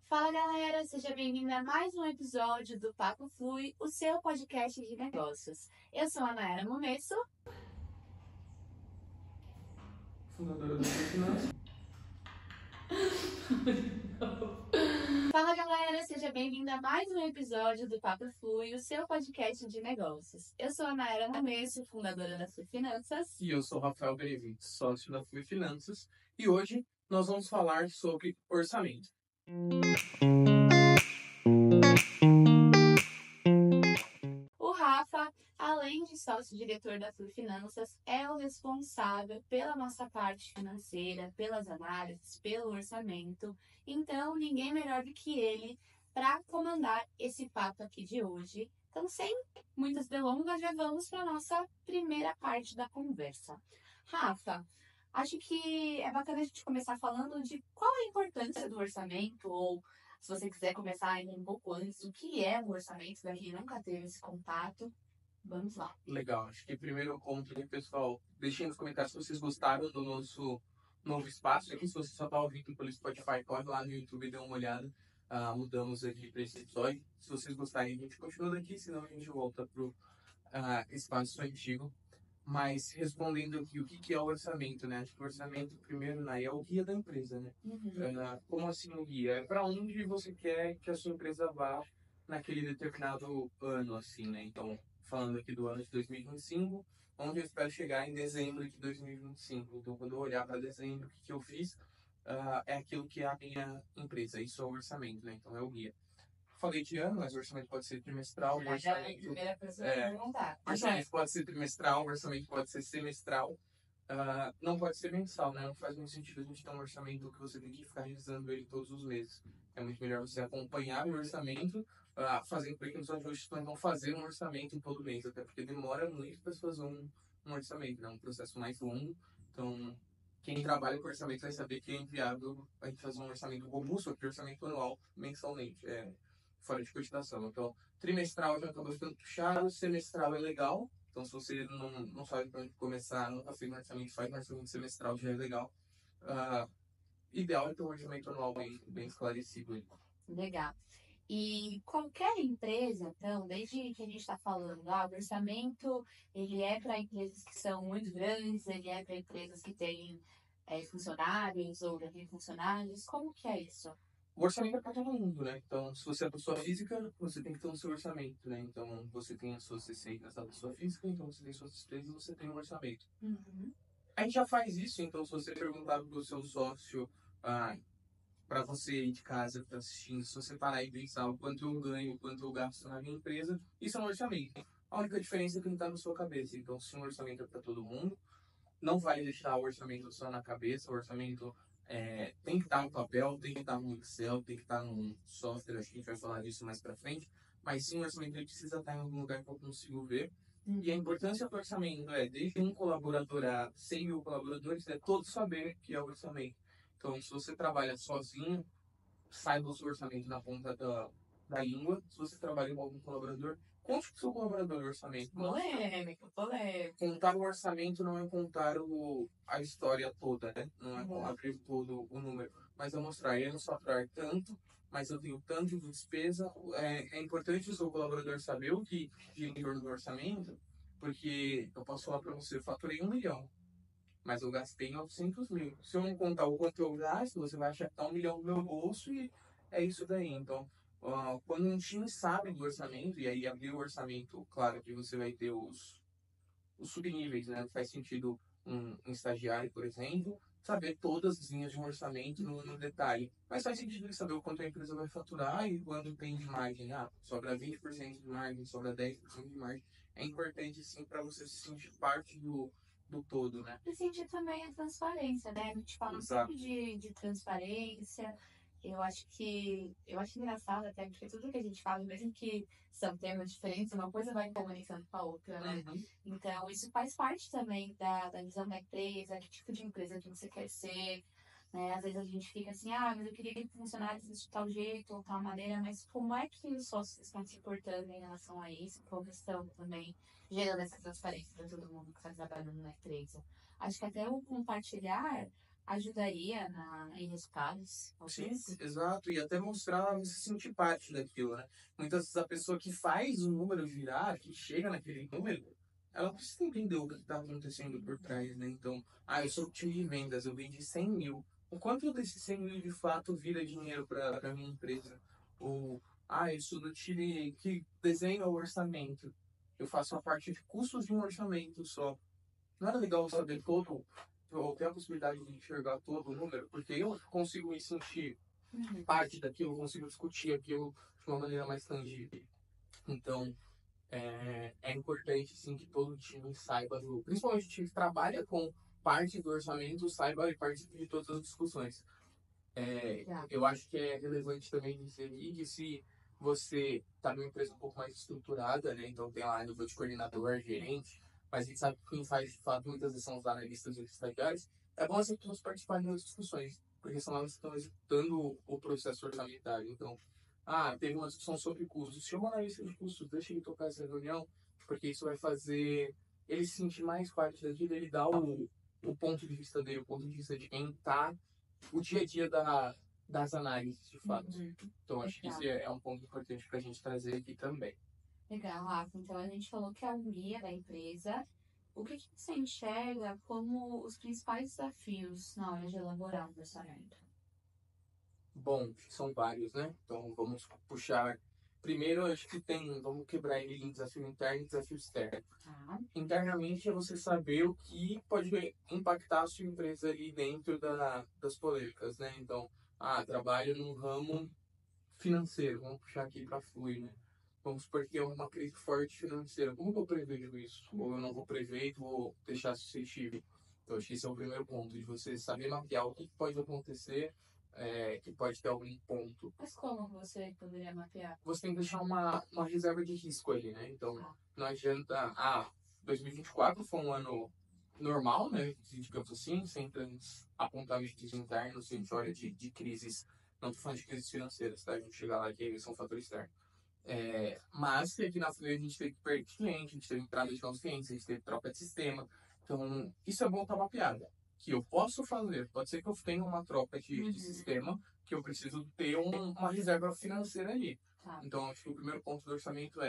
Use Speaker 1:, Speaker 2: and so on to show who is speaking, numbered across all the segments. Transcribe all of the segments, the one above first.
Speaker 1: Fala galera, seja bem-vindo a mais um episódio do Papo Flui, o seu podcast de negócios. Eu sou a Nayara Momesso,
Speaker 2: fundadora do Finanças.
Speaker 1: Fala galera, seja bem-vindo a mais um episódio do Papo Flui, o seu podcast de negócios. Eu sou a Nayara Momesso, fundadora da Flui Finanças.
Speaker 2: E eu sou o Rafael Benevides, sócio da Flui Finanças. E hoje nós vamos falar sobre orçamento.
Speaker 1: O Rafa, além de sócio-diretor da Flui Finanças, é o responsável pela nossa parte financeira, pelas análises, pelo orçamento. Então, ninguém melhor do que ele para comandar esse papo aqui de hoje. Então, sem muitas delongas, já vamos para a nossa primeira parte da conversa. Rafa, acho que é bacana a gente começar falando de qual a importância do orçamento, ou se você quiser começar ainda um pouco antes, o que é o orçamento, para quem nunca teve esse contato. Vamos lá.
Speaker 2: Legal, acho que primeiro ponto, né, pessoal, deixem nos comentários se vocês gostaram do nosso novo espaço. Aqui, se você só está ouvindo pelo Spotify, pode lá no YouTube e dar uma olhada. Mudamos aqui para esse episódio. Se vocês gostarem, a gente continua daqui, senão a gente volta para o espaço antigo. Mas respondendo aqui, o que é o orçamento, né? Acho que o orçamento, primeiro, né, é o guia da empresa, né? Como assim o guia? É para onde você quer que a sua empresa vá naquele determinado ano, assim, né? Então, falando aqui do ano de 2025, onde eu espero chegar em dezembro de 2025. Então, quando eu olhar para dezembro, o que eu fiz é aquilo que é a minha empresa. Isso é o orçamento, né? Então, é o guia. Falei de ano, mas o orçamento pode ser trimestral, o orçamento...
Speaker 1: primeira pessoa perguntar.
Speaker 2: O orçamento pode ser trimestral, o orçamento pode ser semestral, não pode ser mensal, né? Não faz muito sentido a gente ter um orçamento que você tem que ficar revisando ele todos os meses. É muito melhor você acompanhar o orçamento, fazendo pequenos ajustes, mas não fazer um orçamento todo mês, até porque demora muito para fazer um orçamento, né? Um processo mais longo. Então, quem trabalha com orçamento vai saber que é inviável a gente fazer um orçamento robusto, porque orçamento anual, mensalmente, fora de cogitação. Então, trimestral já acaba ficando puxado, semestral é legal. Então, se você não sabe para onde começar, nunca fez um orçamento, faz um orçamento semestral, já é legal. Ideal é ter um orçamento anual bem esclarecido.
Speaker 1: Legal. E qualquer empresa, então, desde que a gente está falando, o orçamento, ele é para empresas que são muito grandes, ele é para empresas que têm funcionários ou não têm funcionários, como que é isso?
Speaker 2: O orçamento é para todo mundo, né? Então, se você é pessoa física, você tem que ter o seu orçamento, né? Então, você tem as suas receitas da pessoa física, então você tem suas despesas, você tem um orçamento. A gente já faz isso, então, se você perguntar para o seu sócio, para você aí de casa que está assistindo, se você parar e pensar o quanto eu ganho, o quanto eu gasto na minha empresa, isso é um orçamento. A única diferença é que não está na sua cabeça. Então, se um orçamento é para todo mundo, não vai deixar o orçamento só na cabeça, o orçamento tem que estar no papel, tem que estar no Excel, tem que estar num software, acho que a gente vai falar disso mais pra frente, mas sim, o orçamento ele precisa estar em algum lugar que eu consigo ver. E a importância do orçamento desde um colaborador a 100 mil colaboradores, todos saber que é o orçamento. Então, se você trabalha sozinho, saiba o seu orçamento na ponta da língua. Se você trabalha com algum colaborador, conte com o seu colaborador o orçamento.
Speaker 1: Polêmico.
Speaker 2: Contar o orçamento não é contar a história toda, né? Não é abrir todo o número, mas é mostrar, eu não faturar tanto, mas eu tenho tanto de despesa. É importante o seu colaborador saber o que gira em torno do orçamento, porque eu posso falar para você, eu faturei 1 milhão, mas eu gastei 900 mil. Se eu não contar o quanto eu gasto, você vai achar que tá 1 milhão no meu bolso e é isso daí. Então, quando um time sabe do orçamento, e aí abrir o orçamento, claro que você vai ter os subníveis, né? Faz sentido um estagiário, por exemplo, saber todas as linhas de um orçamento no detalhe. Mas faz sentido ele saber o quanto a empresa vai faturar e quando tem de margem. Sobra 20% de margem, sobra 10% de margem. É importante, sim, para você se sentir parte do todo, né?
Speaker 1: E sentir também a transparência, né? A gente fala sempre de transparência. Eu acho engraçado até, porque tudo que a gente fala, mesmo que são termos diferentes, uma coisa vai comunicando com a outra, né? Então, isso faz parte também da visão da empresa, que tipo de empresa que você quer ser, né? Às vezes a gente fica assim, mas eu queria que funcionasse de tal jeito ou tal maneira, mas como é que os sócios estão se portando em relação a isso? Como estão também gerando essa transparência para todo mundo que está trabalhando na empresa? Acho que até o compartilhar ajudaria em resultados?
Speaker 2: Sim, exato. E até mostrar você se sentir parte daquilo, né? Muitas vezes a pessoa que faz o número virar, que chega naquele número, ela precisa entender o que está acontecendo por trás, né? Então, eu sou time de vendas, eu vendi 100 mil. O quanto desses 100 mil de fato vira dinheiro para a minha empresa? Ou, eu sou do time que desenha o orçamento. Eu faço a parte de custos de um orçamento só. Não era legal saber todo, ou ter a possibilidade de enxergar todo o número, porque eu consigo me sentir parte daquilo, eu consigo discutir aquilo de uma maneira mais tangível. Então, é importante, sim, que todo time saiba, principalmente o time que trabalha com parte do orçamento, saiba e participe de todas as discussões. Eu acho que é relevante também dizer que se você está numa empresa um pouco mais estruturada, né, então tem lá nível de coordenador, gerente, mas a gente sabe que quem faz de fato muitas vezes são os analistas e os estagiários, é bom as pessoas participarem das discussões, porque são elas que estão executando o processo orçamentário. Então, teve uma discussão sobre custos, chama o analista de custos, deixa ele tocar essa reunião, porque isso vai fazer ele se sentir mais parte da vida, ele dá o ponto de vista dele, o ponto de vista de quem está o dia a dia das análises, de fato. Então, acho que isso é um ponto importante para a gente trazer aqui também.
Speaker 1: Legal, Rafa. Então, a gente falou que é o guia da empresa. O que você enxerga como os principais desafios na hora de elaborar um orçamento?
Speaker 2: Bom, são vários, né? Então, vamos puxar. Primeiro, acho que vamos quebrar ele em desafio interno e desafio externo. Internamente é você saber o que pode impactar a sua empresa ali dentro das polêmicas, né? Então, trabalho no ramo financeiro, vamos puxar aqui para fluir, né? Vamos supor que é uma crise forte financeira. Como que eu prevejo isso? Ou eu não vou prever e vou deixar suscetível? Então, acho que esse é o primeiro ponto, de você saber mapear o que pode acontecer, que pode ter algum ponto.
Speaker 1: Mas como você poderia mapear?
Speaker 2: Você tem que deixar uma reserva de risco ali, né? Então, não adianta... 2024 foi um ano normal, né? Digamos assim, sem tantos apontamentos internos, se a gente olha de crises, não estou falando de crises financeiras, tá? A gente chega lá que são fatores externos. Mas aqui na frente a gente teve perda de cliente, a gente teve entrada de novos clientes, a gente teve troca de sistema. Então, isso é bom estar mapeado. Que eu posso fazer, pode ser que eu tenha uma troca de sistema, que eu preciso ter uma reserva financeira ali. Então, acho que o primeiro ponto do orçamento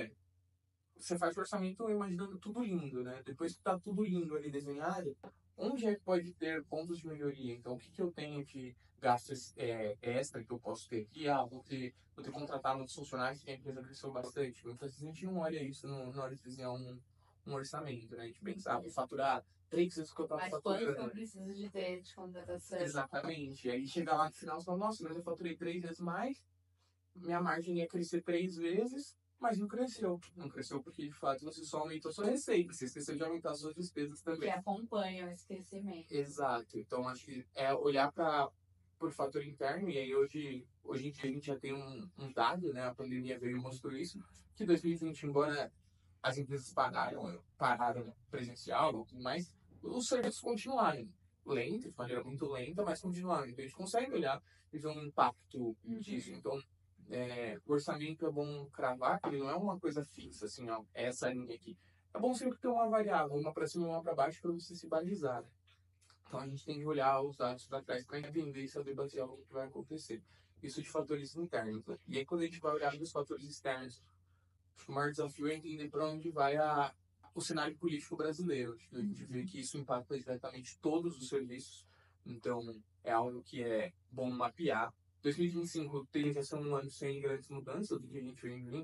Speaker 2: você faz o orçamento imaginando tudo lindo, né? Depois que está tudo lindo ali desenhado, onde é que pode ter pontos de melhoria? Então, o que eu tenho de gastos extra que eu posso ter aqui? Vou ter que contratar muitos funcionários, que a empresa cresceu bastante. Muitas vezes a gente não olha isso na hora de desenhar um orçamento, né? A gente pensa, vou faturar 3 vezes o que eu estava faturando.
Speaker 1: Mas quanto eu preciso de ter de contratação?
Speaker 2: Exatamente. E aí chega lá no final e fala, nossa, mas eu faturei 3 vezes mais, minha margem ia crescer 3 vezes, mas não cresceu. Não cresceu porque, de fato, você só aumentou a sua receita. Você esqueceu de aumentar as suas despesas também.
Speaker 1: Que acompanham esse crescimento.
Speaker 2: Exato. Então, acho que é olhar para o fator interno. E aí, hoje em dia, a gente já tem um dado, né? A pandemia veio e mostrou isso. Que 2020, embora as empresas pararam presencial, mas os serviços continuaram. Lento, de maneira muito lenta, mas continuaram. Então, a gente consegue olhar e ver um impacto disso. Então, o orçamento é bom cravar, que ele não é uma coisa fixa, assim, essa linha aqui. É bom sempre ter uma variável, uma para cima e uma para baixo, para você se balizar, né? Então a gente tem que olhar os dados para trás para entender e saber basear o que vai acontecer. Isso de fatores internos, né? E aí quando a gente vai olhar dos fatores externos, o maior desafio é entender para onde vai o cenário político brasileiro. A gente vê que isso impacta diretamente todos os serviços, então é algo que é bom mapear. 2025 tende a ser um ano sem grandes mudanças do que a gente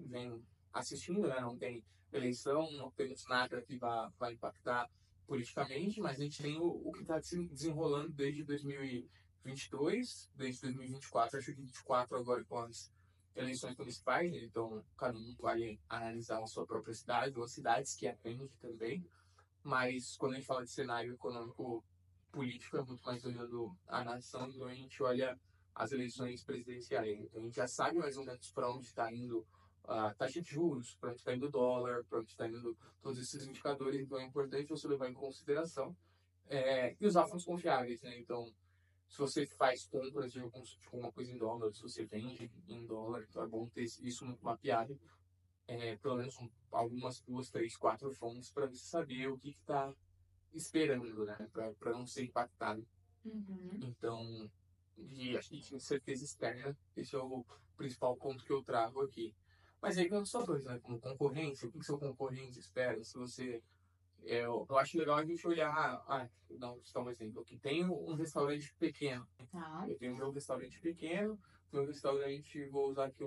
Speaker 2: vem assistindo, né? Não tem eleição, não temos nada que vai impactar politicamente, mas a gente tem o que está se desenrolando desde 2022, desde 2024, acho que 2024 agora com as eleições municipais, né? Então cada um vai analisar a sua própria cidade, ou cidades que atende também, mas quando a gente fala de cenário econômico político é muito mais olhando a nação, então a gente olha as eleições presidenciais. Então a gente já sabe mais ou menos para onde está indo a taxa de juros, para onde está indo o dólar, para onde está indo todos esses indicadores, então é importante você levar em consideração e usar fontes confiáveis, né? Então, se você faz compras de alguma coisa em dólar, se você vende em dólar, então é bom ter isso muito mapeado, pelo menos algumas 2, 3, 4 fontes para você saber o que está esperando, né? Para não ser impactado. Então, acho que de incerteza externa, esse é o principal ponto que eu trago aqui. Mas aí vem os fatores, né? Como concorrência, o que seu concorrente espera, se você... eu acho legal a gente olhar, não, citar um exemplo, aqui tem um restaurante pequeno. Eu tenho meu restaurante pequeno, meu restaurante, vou usar aqui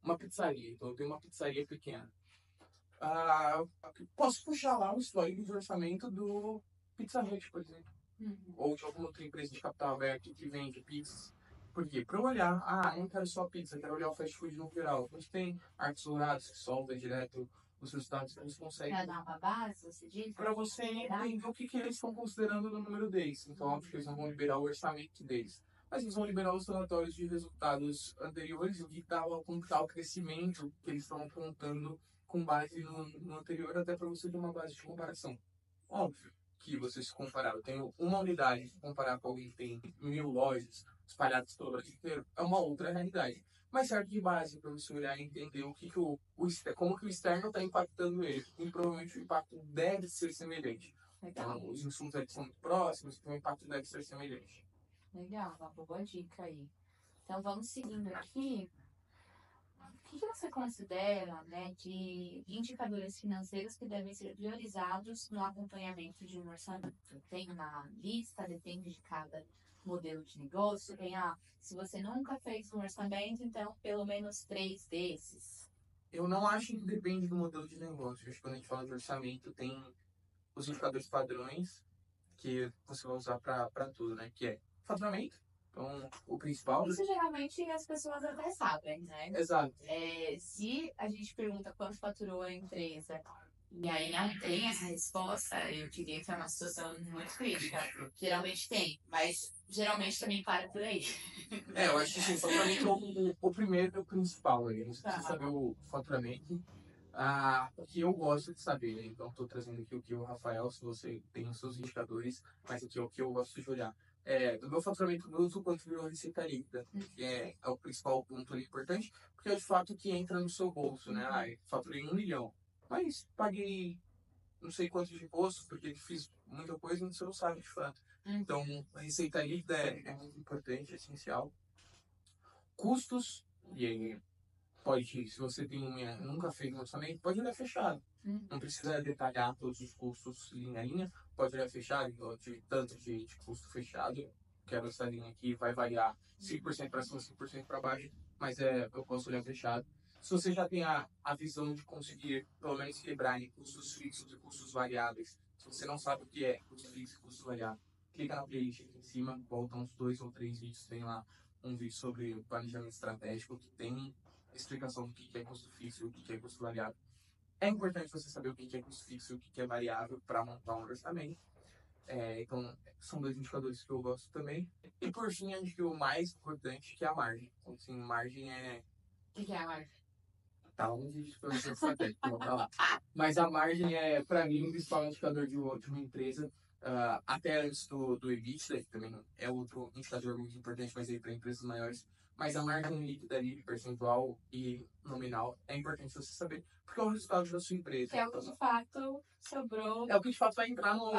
Speaker 2: uma pizzaria, então eu tenho uma pizzaria pequena. Posso puxar lá o histórico de orçamento do Pizza Hut, por exemplo. Ou de alguma outra empresa de capital aberto que vende pizzas. Por quê? Para eu olhar, não quero só pizza, quero olhar o fast food no geral. A gente tem arcos dourados que soltam direto os resultados que eles conseguem.
Speaker 1: Para dar uma base, você diz?
Speaker 2: Para você entender o que eles estão considerando no número deles. Então, óbvio que eles não vão liberar o orçamento deles. Mas eles vão liberar os relatórios de resultados anteriores e como está o crescimento que eles estão apontando com base no anterior, até para você ter uma base de comparação. Óbvio que você se comparar, eu tenho uma unidade, comparar com alguém que tem 1000 lojas espalhadas pelo Brasil inteiro, é uma outra realidade. Mas serve de base para você olhar e entender como que o externo está impactando ele. E provavelmente o impacto deve ser semelhante.
Speaker 1: Legal.
Speaker 2: Então, os insumos são muito próximos, então o impacto deve ser semelhante.
Speaker 1: Legal, uma boa dica aí. Então vamos seguindo aqui. O que você considera, né, de indicadores financeiros que devem ser priorizados no acompanhamento de um orçamento? Tem uma lista, depende de cada modelo de negócio. Se você nunca fez um orçamento, então pelo menos 3 desses.
Speaker 2: Eu não acho que depende do modelo de negócio. Acho que quando a gente fala de orçamento, tem os indicadores padrões que você vai usar para tudo, né? Que é faturamento. Então, o principal...
Speaker 1: Isso geralmente as pessoas até sabem, né?
Speaker 2: Exato.
Speaker 1: Se a gente pergunta quanto faturou a empresa e aí não tem essa resposta, eu diria que é uma situação muito crítica. Geralmente tem, mas geralmente também para por aí.
Speaker 2: Eu acho que sim, faturamento é o primeiro e o principal. Você precisa saber o faturamento. O que eu gosto de saber, né? Então estou trazendo aqui o que o Rafael, se você tem os seus indicadores, mas aqui é o que eu gosto de olhar. Do meu faturamento bruto, quanto virou receita líquida, que é o principal ponto ali importante, porque é de fato que entra no seu bolso, né? Faturei 1 milhão, mas paguei não sei quanto de imposto, porque fiz muita coisa e você não sabe de fato. Então, a receita líquida é muito importante, é essencial. Custos, e aí se você nunca fez um orçamento, pode olhar fechado. Não precisa detalhar todos os custos linha a linha, pode olhar fechado, tanto de custo fechado, quero essa linha aqui, vai variar 5% para cima, 5% para baixo, mas eu posso olhar fechado. Se você já tem a visão de conseguir, pelo menos, equilibrar em custos fixos e custos variáveis, se você não sabe o que é custo fixo e custo variável, clica na playlist aqui em cima, volta uns 2 ou 3 vídeos, tem lá um vídeo sobre planejamento estratégico que tem explicação do que é custo fixo e o que é custo variável. É importante você saber o que é custo fixo e o que é variável para montar um orçamento. Então, são 2 indicadores que eu gosto também. E por fim, acho que o mais importante que é a margem. Então, assim, margem é...
Speaker 1: O que é a margem?
Speaker 2: Tá, um vídeo de projeto estratégico, vamos falar. Mas a margem é, para mim, o principal indicador de uma empresa. Até antes do EBITDA, que também é outro indicador muito importante, mas aí para empresas maiores. Mas a margem líquida ali, percentual e nominal, é importante você saber, porque é o resultado da sua empresa.
Speaker 1: Que é o que de fato sobrou.
Speaker 2: É o que de fato vai entrar no...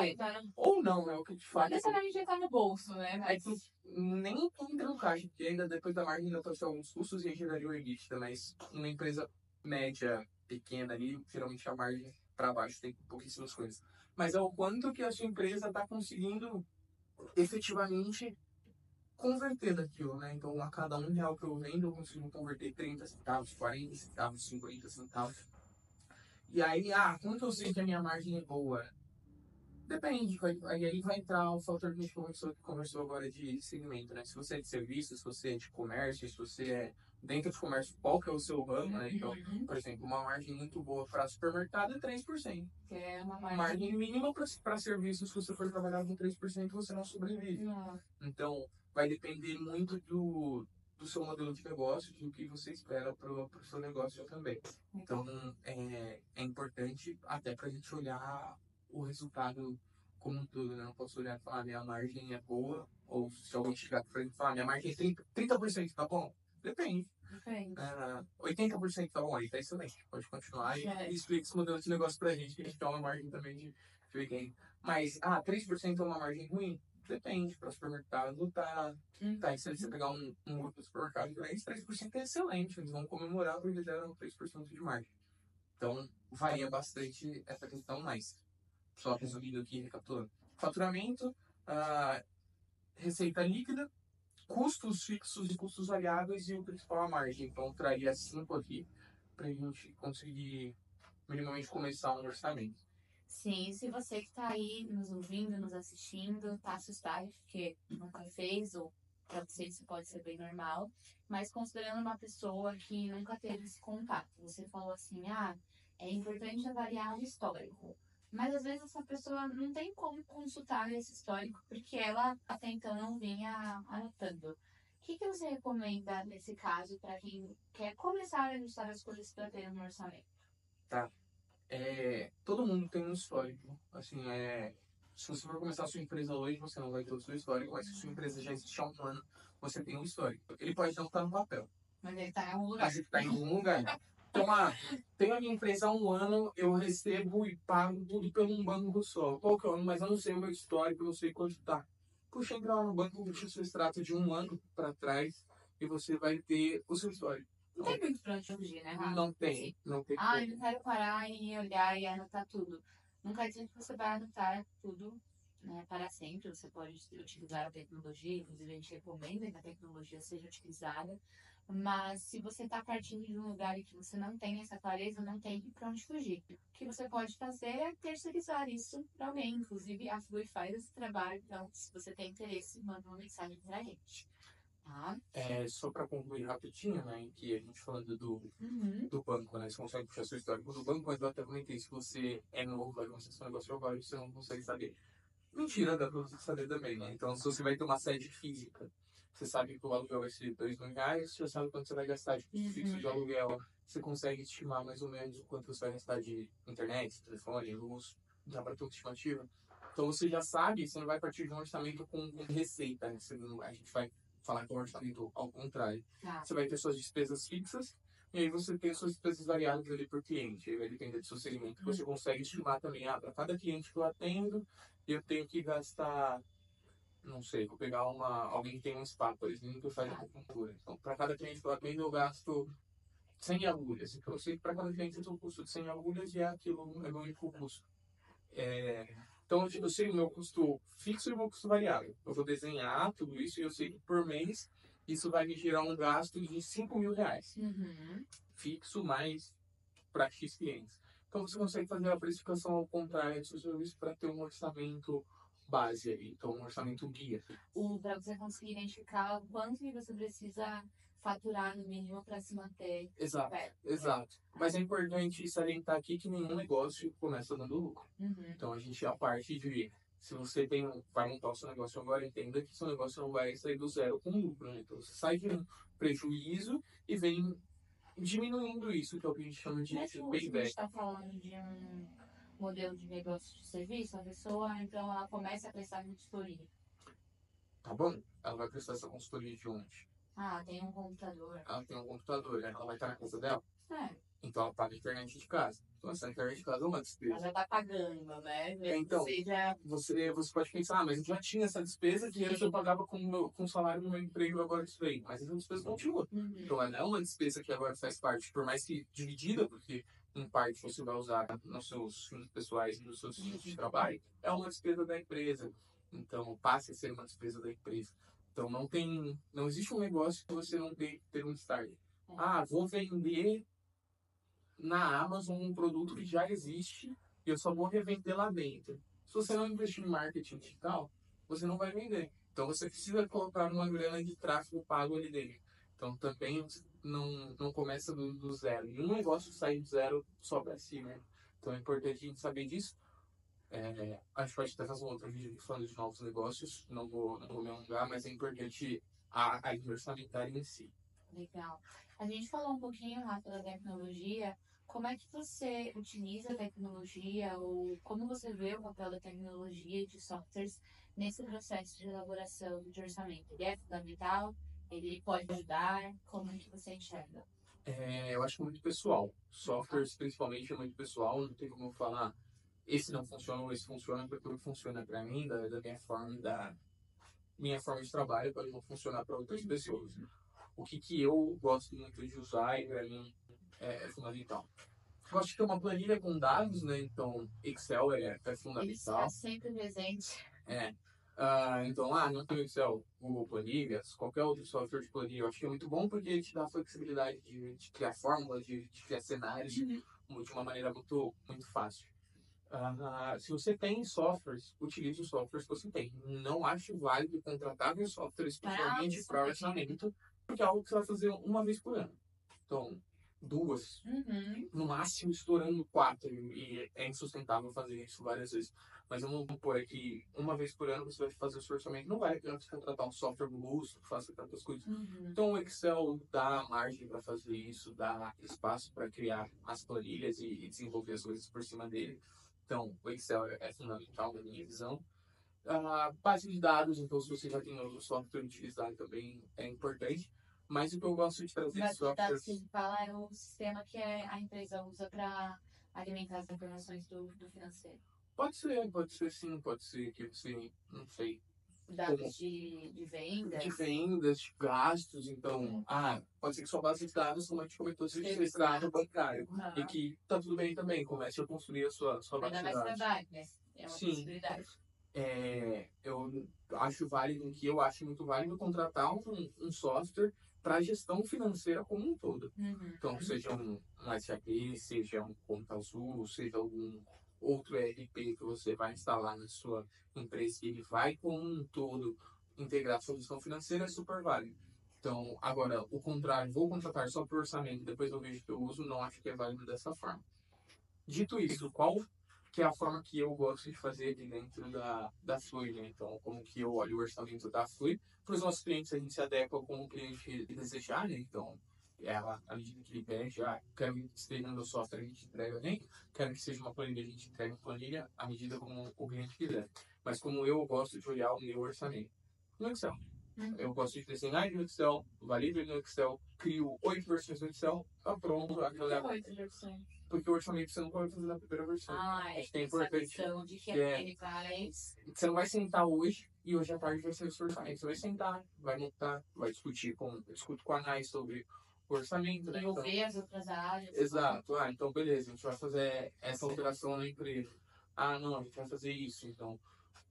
Speaker 2: Ou não, é o que de fato...
Speaker 1: Não necessariamente entrar no bolso, né? Mas...
Speaker 2: nem entra no caixa, porque ainda depois da margem ainda pode ter alguns custos e aí geraria o EBITDA, mas uma empresa média, pequena ali, geralmente a margem para baixo tem pouquíssimas coisas. Mas é o quanto que a sua empresa está conseguindo efetivamente converter daquilo, né? Então, a cada R$1 que eu vendo, eu consigo converter 30 centavos, 40 centavos, 50 centavos. E aí, quanto eu sei que a minha margem é boa? Depende, aí vai entrar o fator que a gente conversou agora de segmento, né? Se você é de serviço, se você é de comércio, se você é dentro de comércio, qual que é o seu ramo, né? Então, por exemplo, uma margem muito boa para supermercado é 3%.
Speaker 1: Que é uma
Speaker 2: margem mínima para serviços, se você for trabalhar com 3%, você não sobrevive. Então, vai depender muito do seu modelo de negócio, do que você espera para o seu negócio também. Então, é importante até para a gente olhar o resultado como um todo, né? Não posso olhar e falar, minha margem é boa, ou se alguém chegar para mim e falar, minha margem é 30%, tá bom? Depende. 80% tá bom, aí tá excelente. Pode continuar e explica esse modelo de negócio pra gente, que a gente quer uma margem também de gain. Mas, 3% é uma margem ruim? Depende, para supermercado tá. Tá, e se você pegar um grupo de supermercado grande, 3% é excelente. Eles vão comemorar porque eles deram 3% de margem. Então, varia bastante essa questão, mas só resumindo aqui, recapitulando. Faturamento, ah, receita líquida, custos fixos e custos variáveis e o principal a margem. Então, traria 5 aqui para a gente conseguir minimamente começar um orçamento.
Speaker 1: Sim, se você que está aí nos ouvindo, nos assistindo, tá assustado porque nunca fez, ou para você isso pode ser bem normal, mas considerando uma pessoa que nunca teve esse contato, você falou assim, é importante avaliar o histórico. Mas às vezes essa pessoa não tem como consultar esse histórico porque ela até então não vinha anotando. O que você recomenda nesse caso para quem quer começar a ajustar as coisas para ter um orçamento?
Speaker 2: Tá. Todo mundo tem um histórico. Assim, se você for começar a sua empresa hoje, você não vai ter o seu histórico, mas se a sua empresa já existe há um ano, você tem um histórico. Ele pode não estar no papel,
Speaker 1: Mas ele está em algum lugar.
Speaker 2: mas ele está em algum lugar. Então, tenho a minha empresa há um ano, eu recebo e pago tudo pelo um banco só. Qual que é o ano? Mas eu não sei o meu histórico, eu não sei quanto tá. Puxa, entra lá no banco, puxa o seu extrato de um ano para trás e você vai ter o seu histórico.
Speaker 1: Não tem muito pra onde fugir, né, Rafa?
Speaker 2: Não tem, não tem.
Speaker 1: Eu não quero parar e olhar e anotar tudo. Não quer dizer que você vai anotar tudo, né, para sempre. Você pode utilizar a tecnologia, inclusive a gente recomenda que a tecnologia seja utilizada. Mas se você está partindo de um lugar em que você não tem essa clareza, não tem para onde fugir. O que você pode fazer é terceirizar isso para alguém. Inclusive, a Flui faz esse trabalho. Então, se você tem interesse, manda uma mensagem para a gente. Tá?
Speaker 2: Só para concluir rapidinho, né, em que a gente falando do banco, né, você consegue puxar seu histórico do banco, mas eu até comentei, se você é novo, vai começar seu negócio agora, você não consegue saber. Mentira, dá pra você saber também, né? Então, se você vai ter uma sede física, você sabe que o aluguel vai ser R$ 2.000, você já sabe quanto você vai gastar de custo fixo de aluguel, você consegue estimar mais ou menos o quanto você vai gastar de internet, telefone, luz, dá pra ter uma estimativa. Então, você já sabe, você não vai partir de um orçamento com receita, né? A gente vai falar que é um orçamento ao contrário. Você vai ter suas despesas fixas, e aí você tem suas despesas variáveis ali por cliente. Aí vai depender do seu segmento. Você consegue estimar também, para cada cliente que eu atendo, eu tenho que gastar, não sei, vou pegar alguém que tem um spa, por exemplo, que faz acupuntura. Então, para cada cliente que eu atendo, eu gasto 100 agulhas. Então, eu sei que para cada cliente eu tenho um custo de 100 agulhas e aquilo é meu único custo. Então, eu sei o meu custo fixo e o meu custo variável. Eu vou desenhar tudo isso e eu sei que por mês isso vai me gerar um gasto de R$ 5.000. Fixo mais para X clientes. Então, você consegue fazer a precificação ao contrário do seu serviço para ter um orçamento base aí. Então, um orçamento guia.
Speaker 1: Para você conseguir identificar o quanto que você precisa faturar no mínimo para se manter.
Speaker 2: Exato. Mas é importante salientar aqui que nenhum negócio começa dando lucro. Então, a gente, a parte de... Se você vai montar o seu negócio agora, entenda que seu negócio não vai sair do zero com lucro, né? Então, você sai de um prejuízo e vem diminuindo isso, que é o que a gente chama de
Speaker 1: payback. A gente está falando de um modelo de negócio de serviço, a pessoa, então, ela começa a prestar consultoria.
Speaker 2: Tá bom? Ela vai prestar essa consultoria de onde?
Speaker 1: Tem um computador.
Speaker 2: Ela tem um computador, ela vai estar na casa dela? Então ela paga a internet de casa. Então essa internet de casa é uma despesa.
Speaker 1: Ela já tá pagando, né?
Speaker 2: Então, você pode pensar, mas eu já tinha essa despesa que antes eu pagava com o salário do meu emprego, agora isso veio. Mas essa despesa continua. Então ela é uma despesa que agora faz parte, por mais que dividida, porque em parte você vai usar nos seus fins pessoais e nos seus fins de trabalho, é uma despesa da empresa. Então passa a ser uma despesa da empresa. Então não existe um negócio que você não ter um start. Vou vender na Amazon um produto que já existe e eu só vou revender lá dentro. Se você não investir em marketing digital, você não vai vender. Então você precisa colocar uma grana de tráfego pago ali dentro. Então também não começa do zero. Nenhum negócio sai do zero só para si, né? Então é importante a gente saber disso. Acho que pode até fazer um outro vídeo falando de novos negócios. Não vou me alongar, mas é importante a orçamentária em si.
Speaker 1: Legal. A gente falou um pouquinho, Rafa, da tecnologia. Como é que você utiliza a tecnologia ou como você vê o papel da tecnologia e de softwares nesse processo de elaboração de orçamento? Ele é fundamental? Ele pode ajudar? Como é que você enxerga?
Speaker 2: Eu acho muito pessoal. Softwares, principalmente, é muito pessoal. Não tem como eu falar esse não funciona ou esse funciona, porque o que funciona para mim, da minha forma, minha forma de trabalho pode não funcionar para outras pessoas. O que eu gosto muito de usar e para mim é fundamental. Gosto de ter uma planilha com dados, né? Então, Excel é
Speaker 1: Ele
Speaker 2: fundamental.
Speaker 1: está sempre presente.
Speaker 2: Então, não tem Excel, Google Planilhas, qualquer outro software de planilha. Eu acho que é muito bom porque ele te dá a flexibilidade de criar fórmulas, de criar cenários de uma maneira muito, muito fácil. Se você tem softwares, utilize os softwares que você tem. Não acho válido contratar um software especialmente para orçamento, porque é algo que você vai fazer uma vez por ano. Então, 2, no máximo estourando 4, e é insustentável fazer isso várias vezes. Mas vamos pôr aqui, uma vez por ano você vai fazer o seu orçamento, não vale a pena você contratar um software robusto que faça tantas coisas. Então o Excel dá margem para fazer isso, dá espaço para criar as planilhas e desenvolver as coisas por cima dele. Então o Excel é fundamental na minha visão. Base de dados, então se você já tem o software utilizado também é importante. Mas o que eu gosto de trazer
Speaker 1: Mas o dados que ele fala é o sistema que a empresa usa para alimentar as informações do financeiro.
Speaker 2: Pode ser sim, pode ser que você, não sei.
Speaker 1: Dados de vendas.
Speaker 2: De vendas, de gastos, então, pode ser que sua base de dados, como a gente comentou, seja extrato bancário. E que tá tudo bem também, comece a construir a sua base de dados.
Speaker 1: Ainda mais trabalho, né? É uma possibilidade.
Speaker 2: Eu acho válido, que eu acho muito válido contratar um software para gestão financeira como um todo. Então, seja um SAP, seja um Conta Azul, seja algum outro ERP que você vai instalar na sua empresa e ele vai como um todo integrar a sua gestão financeira, é super válido. Então, agora, o contrário, vou contratar só por orçamento, depois eu vejo que eu uso, não acho que é válido dessa forma. Dito isso, qual que é a forma que eu gosto de fazer de dentro da Flui, né? Então, como que eu olho o orçamento da Flui? Para os nossos clientes, a gente se adequa como o cliente desejar, né? Então, à medida que ele pede, quero que esteja no meu software, a gente entrega bem, quero que seja uma planilha, a gente entrega uma planilha à medida como o cliente quiser. Mas como eu gosto de olhar o meu orçamento no Excel. Eu gosto de desenhar no Excel, valido no Excel, crio 8 versões no Excel, tá pronto.
Speaker 1: Por que 8 versões?
Speaker 2: Porque o orçamento você não pode fazer na primeira versão.
Speaker 1: Acho
Speaker 2: que é importante.
Speaker 1: De que ele faz.
Speaker 2: Você não vai sentar hoje e hoje à tarde vai ser o seu orçamento. Você vai sentar, vai montar, vai discutir discuto com a ANAI sobre o orçamento.
Speaker 1: E ouvir as outras áreas.
Speaker 2: Exato. Então beleza, a gente vai fazer essa alteração na empresa. Não, a gente vai fazer isso. Então,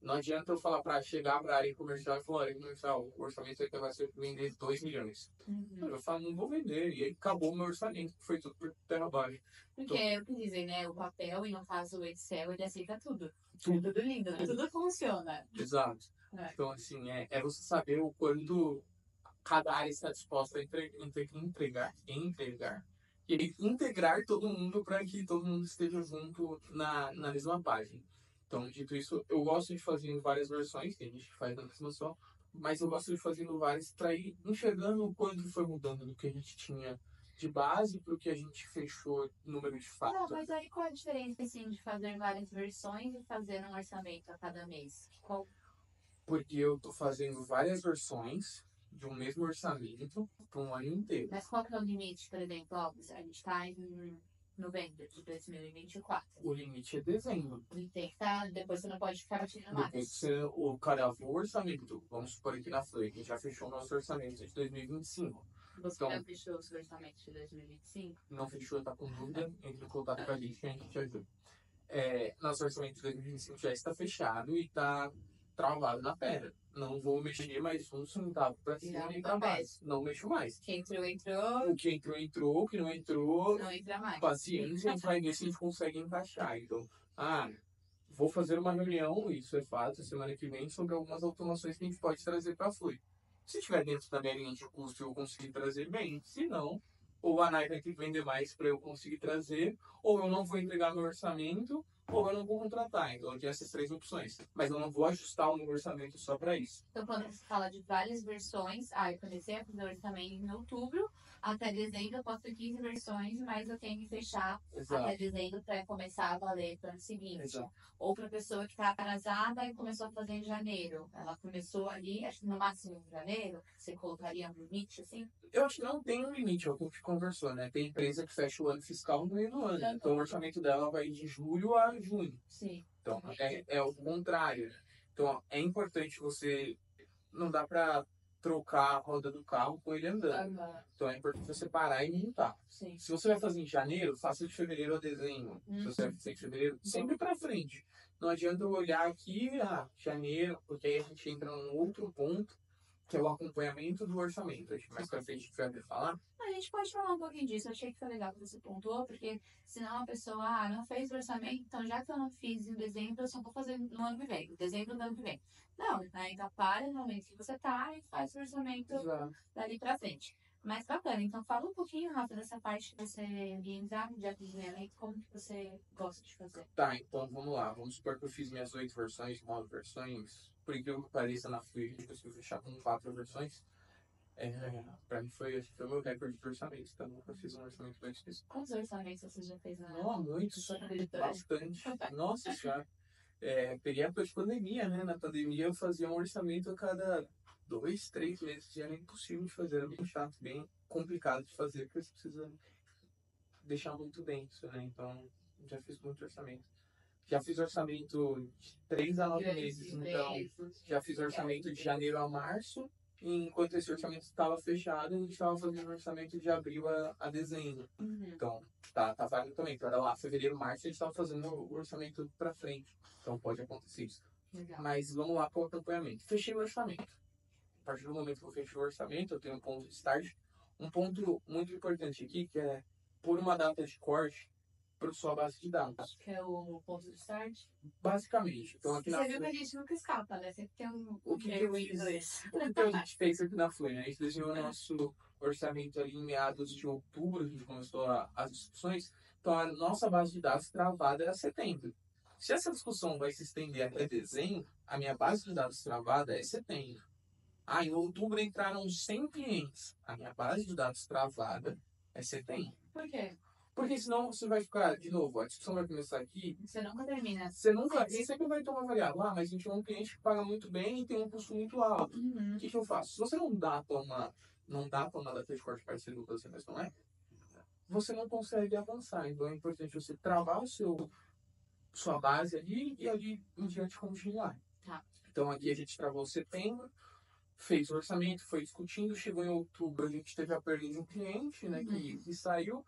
Speaker 2: não adianta eu falar para chegar para a área comercial e falar, área comercial, o orçamento aqui vai ser vender 2 milhões. Eu falo, não vou vender. E aí acabou o meu orçamento, que foi tudo por terra abaixo.
Speaker 1: Porque é o que dizem, né? O papel, e no caso o Excel, ele aceita tudo. Tudo lindo, né? Tudo funciona.
Speaker 2: Exato. Então, assim, é você saber o quanto cada área está disposta a entregar. E integrar todo mundo para que todo mundo esteja junto na mesma página. Então, dito isso, eu gosto de fazer várias versões, tem gente que faz na mesma só, mas eu gosto de fazer várias para ir enxergando o quanto foi mudando do que a gente tinha de base para o que a gente fechou número de fato.
Speaker 1: Não, mas aí qual a diferença, assim, de fazer várias versões e fazer um orçamento a cada mês?
Speaker 2: Porque eu tô fazendo várias versões de um mesmo orçamento para um ano inteiro.
Speaker 1: Mas qual que é o limite, por exemplo? Ó, a gente está em novembro de 2024.
Speaker 2: O limite é dezembro.
Speaker 1: Tem que estar, depois você não pode ficar batendo mais.
Speaker 2: Depois o cara, o orçamento, vamos supor aqui na Flui, que já fechou o nosso orçamento de 2025.
Speaker 1: Você já fechou o seu orçamento de 2025?
Speaker 2: Não fechou, tá com dúvida, entre em contato com a gente que a gente te ajuda. Nosso orçamento de 2025 já está fechado e está travado na pedra. Não vou mexer mais um centavo para cima nem para baixo. Não mexo mais.
Speaker 1: Quem entrou, entrou.
Speaker 2: O que entrou. O que não entrou,
Speaker 1: não entra mais.
Speaker 2: Paciência, a gente vai ver se a gente consegue encaixar. Então, vou fazer uma reunião, isso é fato, semana que vem, sobre algumas automações que a gente pode trazer para a Flui. Se estiver dentro da minha linha de custo e eu conseguir trazer, bem. Se não, ou a ANAI vai ter que vender mais para eu conseguir trazer, ou eu não vou entregar meu orçamento, ou eu não vou contratar. Então, eu tenho essas 3 opções. Mas eu não vou ajustar o meu orçamento só para isso.
Speaker 1: Então, quando você fala de várias versões, eu comecei a fazer o orçamento em outubro, até dezembro eu posso ter 15 versões, mas eu tenho que fechar até dezembro para começar a valer para o ano seguinte.
Speaker 2: Exato.
Speaker 1: Ou para a pessoa que está atrasada e começou a fazer em janeiro. Ela começou ali, acho que no máximo em janeiro, você colocaria um limite, assim?
Speaker 2: Eu acho que não tem um limite, é o que a gente conversou, né? Tem empresa que fecha o ano fiscal no meio do ano. Então, o orçamento dela vai de julho a junho.
Speaker 1: Sim.
Speaker 2: Então, é o contrário. Então, é importante você não dá pra trocar a roda do carro com ele andando. Então é importante você parar e montar.
Speaker 1: Sim.
Speaker 2: Se você vai fazer em janeiro, faça de fevereiro a dezembro. Se você vai fazer em fevereiro, sempre pra frente. Não adianta eu olhar aqui, janeiro, porque aí a gente entra num outro ponto, que é o acompanhamento do orçamento. Acho que mais pra frente a gente vai falar.
Speaker 1: A gente pode falar um pouquinho disso. Eu achei que foi legal que você pontuou, porque senão a pessoa, não fez o orçamento, então já que eu não fiz em dezembro, eu só vou fazer no ano que vem, dezembro do ano que vem. Não, né? Então para no momento que você tá e faz o orçamento dali pra frente. Mas bacana, então fala um pouquinho, Rafa, dessa parte que você ia entrar de acompanhamento, como que você gosta de fazer.
Speaker 2: Tá, então vamos lá. Vamos supor que eu fiz minhas 8 versões, 9 versões. Por incrível que pareça, na Fluid eu consegui fechar com 4 versões. Pra mim foi, acho que foi o meu recorde de orçamento, então eu nunca fiz um orçamento antes disso.
Speaker 1: Quantos orçamentos você já fez na
Speaker 2: Não, muitos, bastante. Nossa senhora. Peguei a época de pandemia, né? Na pandemia eu fazia um orçamento a cada 2, 3 meses. E era impossível de fazer, era bem chato, bem complicado de fazer, porque você precisa deixar muito denso, né? Então, já fiz muito orçamento. Já fiz orçamento de 3 a 9 meses, então já fiz orçamento de janeiro a março. Enquanto esse orçamento estava fechado, a gente estava fazendo orçamento de abril a dezembro. Então, tá válido também. Para lá, fevereiro, março, a gente estava fazendo o orçamento para frente. Então, pode acontecer isso.
Speaker 1: Legal.
Speaker 2: Mas vamos lá para o acompanhamento. Fechei o orçamento. A partir do momento que eu fechei o orçamento, eu tenho um ponto de start. Um ponto muito importante aqui, que é pôr uma data de corte para sua base de dados.
Speaker 1: Que é o ponto de start?
Speaker 2: Basicamente. Então, aqui
Speaker 1: Você viu que a gente nunca escapa, né? Sempre tem
Speaker 2: o que a gente fez aqui na Flui, né? A gente desenhou o nosso orçamento ali em meados de outubro, a gente começou as discussões. Então, a nossa base de dados travada era setembro. Se essa discussão vai se estender até dezembro, a minha base de dados travada é setembro. Em outubro entraram 100 clientes. A minha base de dados travada é setembro.
Speaker 1: Por quê?
Speaker 2: Porque senão você vai ficar, de novo, a discussão vai começar aqui.
Speaker 1: Você nunca termina.
Speaker 2: E sempre vai ter uma variável. Mas a gente é um cliente que paga muito bem e tem um custo muito alto. O que eu faço? Se você não data uma data de corte parecido com você mesmo, não é? Você não consegue avançar. Então é importante você travar sua base ali e ali em diante continuar.
Speaker 1: Tá.
Speaker 2: Então aqui a gente travou setembro, fez o orçamento, foi discutindo, chegou em outubro, a gente teve a perda de um cliente, né, que saiu.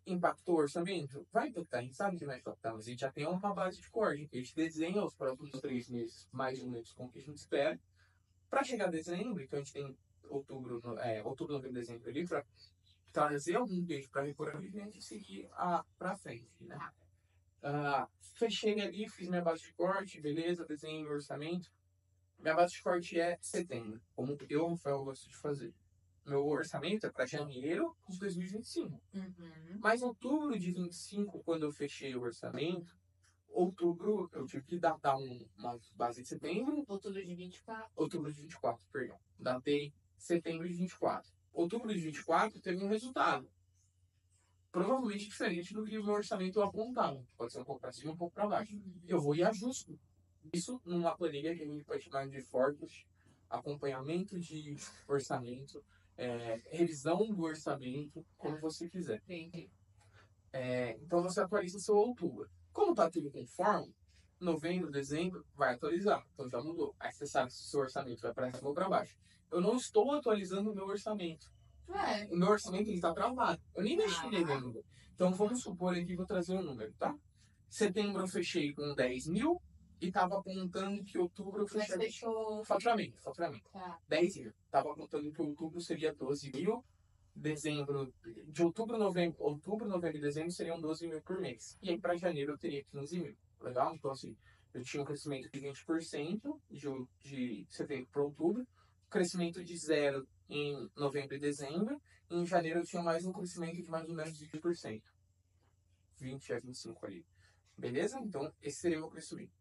Speaker 2: Impactou o orçamento? Vai impactar, a gente sabe que vai impactar, mas a gente já tem uma base de corte, que a gente desenha os próximos 3 meses, mais ou menos, com o que a gente espera. Para chegar a dezembro, então a gente tem outubro, novembro, dezembro ali, para trazer algum cliente para repor a gente e seguir para frente, né? Fechei ali, fiz minha base de corte, beleza, desenho o orçamento. Minha base de corte é setembro, como eu, Rafael, gosto de fazer. Meu orçamento é para janeiro de 2025. Mas em outubro de 25, quando eu fechei o orçamento, outubro eu tive que datar uma base de setembro.
Speaker 1: Outubro de 24.
Speaker 2: Outubro de 24, perdão. Datei setembro de 24. Outubro de 24 teve um resultado. Provavelmente diferente do que o meu orçamento apontava. Pode ser um pouco para cima, um pouco para baixo. Eu vou e ajusto. Isso numa planilha que a gente pode chamar de forecast, acompanhamento de orçamento, revisão do orçamento, como você quiser.
Speaker 1: Entendi.
Speaker 2: Então você atualiza seu outubro. Como está tudo conforme, novembro, dezembro, vai atualizar. Então já mudou. Aí você sabe se o seu orçamento vai para cima ou para baixo. Eu não estou atualizando o meu orçamento. O meu orçamento está travado. Eu nem mexi nele ainda. Então vamos supor aqui, vou trazer um número, tá? Setembro eu fechei com 10 mil. E estava apontando que outubro eu fechei.
Speaker 1: Mas fechou
Speaker 2: faturamento.
Speaker 1: Tá.
Speaker 2: 10 mil. Estava apontando que outubro seria 12 mil. Dezembro, de outubro, novembro e dezembro seriam 12 mil por mês. E aí para janeiro eu teria 15 mil. Legal? Então assim, eu tinha um crescimento de 20% de setembro para outubro. Crescimento de 0 em novembro e dezembro. E em janeiro eu tinha mais um crescimento de mais ou menos 20%. 20 a 25 ali. Beleza? Então esse seria o meu crescimento.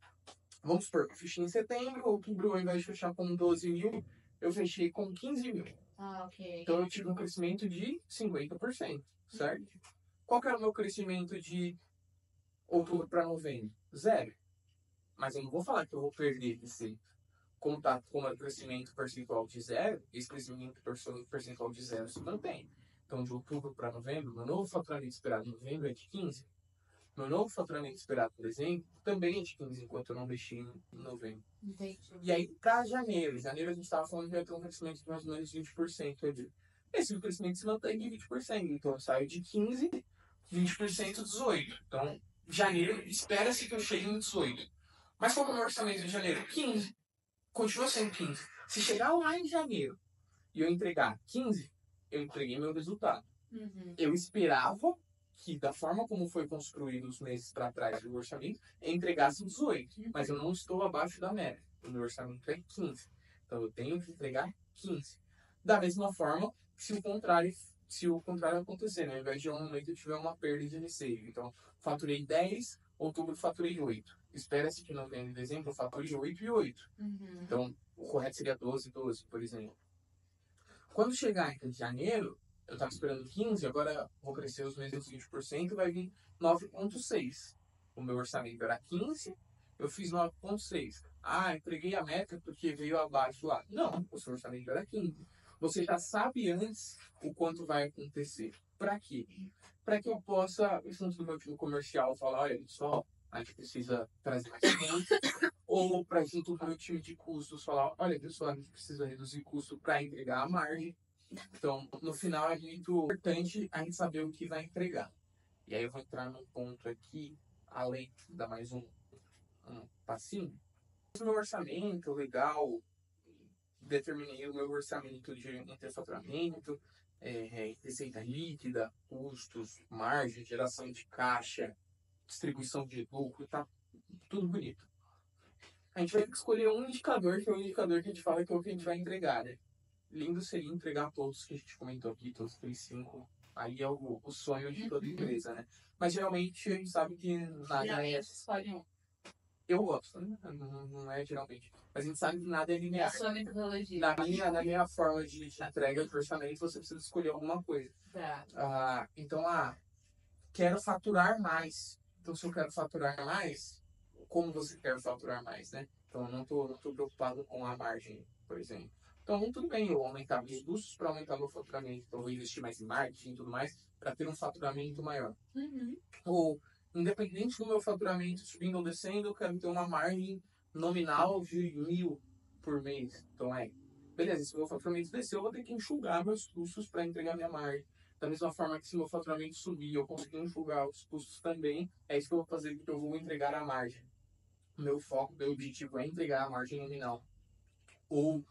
Speaker 2: Vamos supor que eu fechei em setembro, outubro, ao invés de fechar com 12 mil, eu fechei com 15 mil.
Speaker 1: Ok.
Speaker 2: Então eu tive um crescimento de 50%, certo? Qual que era o meu crescimento de outubro para novembro? 0. Mas eu não vou falar que eu vou perder esse. Como é o crescimento percentual de 0, esse crescimento percentual de 0 se mantém. Então de outubro para novembro, meu novo faturamento esperado em novembro é de 15. Meu novo faturamento esperado, por exemplo, também é de 15, enquanto eu não mexi em novembro.
Speaker 1: Entendi.
Speaker 2: E aí, para janeiro a gente estava falando que vai ter um crescimento de mais ou menos 20% ali. Esse crescimento se mantém em 20%. Então, eu saio de 15, 20%, 18%. Então, janeiro, espera-se que eu chegue em 18%. Mas como o meu orçamento de janeiro? 15. Continua sendo 15. Se chegar lá em janeiro e eu entregar 15, eu entreguei meu resultado. Eu esperava que, da forma como foi construído os meses para trás do orçamento, eu entregasse 18. Mas eu não estou abaixo da média. O meu orçamento é 15. Então eu tenho que entregar 15. Da mesma forma, se o contrário acontecer, né? Ao invés de um momento eu tiver uma perda de receita. Então, faturei 10, outubro faturei 8. Espera-se que novembro e dezembro eu fature 8 e 8. Então, o correto seria 12 e 12, por exemplo. Quando chegar em janeiro, eu estava esperando 15, agora vou crescer os meses 20% e vai vir 9,6. O meu orçamento era 15, eu fiz 9,6. Ah, entreguei a meta porque veio abaixo lá. Não, o seu orçamento era 15. Você já sabe antes o quanto vai acontecer. Para quê? Para que eu possa, junto do meu time comercial, falar, olha, pessoal, a gente precisa trazer mais clientes. Ou para junto do meu time de custos, falar, olha, pessoal, a gente precisa reduzir custo para entregar a margem. Então, no final, é muito importante a gente saber o que vai entregar. E aí eu vou entrar num ponto aqui, além de dar mais um passinho. O meu orçamento, legal, determinei o meu orçamento de interfaturamento, receita líquida, custos, margem, geração de caixa, distribuição de lucro, tá tudo bonito. A gente vai ter que escolher um indicador, que é o indicador que a gente fala que é o que a gente vai entregar, né? Lindo seria entregar todos que a gente comentou aqui, todos os 5. Aí é o sonho de toda empresa, né? Mas geralmente a gente sabe que nada é. Eu gosto, né? Não é geralmente. Mas a gente sabe que nada é
Speaker 1: É a
Speaker 2: linear.
Speaker 1: sua metodologia.
Speaker 2: Na minha forma de entrega de orçamento, você precisa escolher alguma coisa.
Speaker 1: Tá.
Speaker 2: Então, quero faturar mais. Então, se eu quero faturar mais, como você quer faturar mais, né? Então, eu não tô preocupado com a margem, por exemplo. Então, tudo bem eu aumentar meus custos para aumentar meu faturamento. Então, eu vou investir mais em marketing e tudo mais para ter um faturamento maior. Ou, independente do meu faturamento subindo ou descendo, eu quero ter uma margem nominal de 1.000 por mês. Então, beleza, se meu faturamento descer, eu vou ter que enxugar meus custos para entregar minha margem. Da mesma forma que se meu faturamento subir, eu conseguir enxugar os custos também, é isso que eu vou fazer, porque eu vou entregar a margem. O meu foco, meu objetivo é entregar a margem nominal. Ou,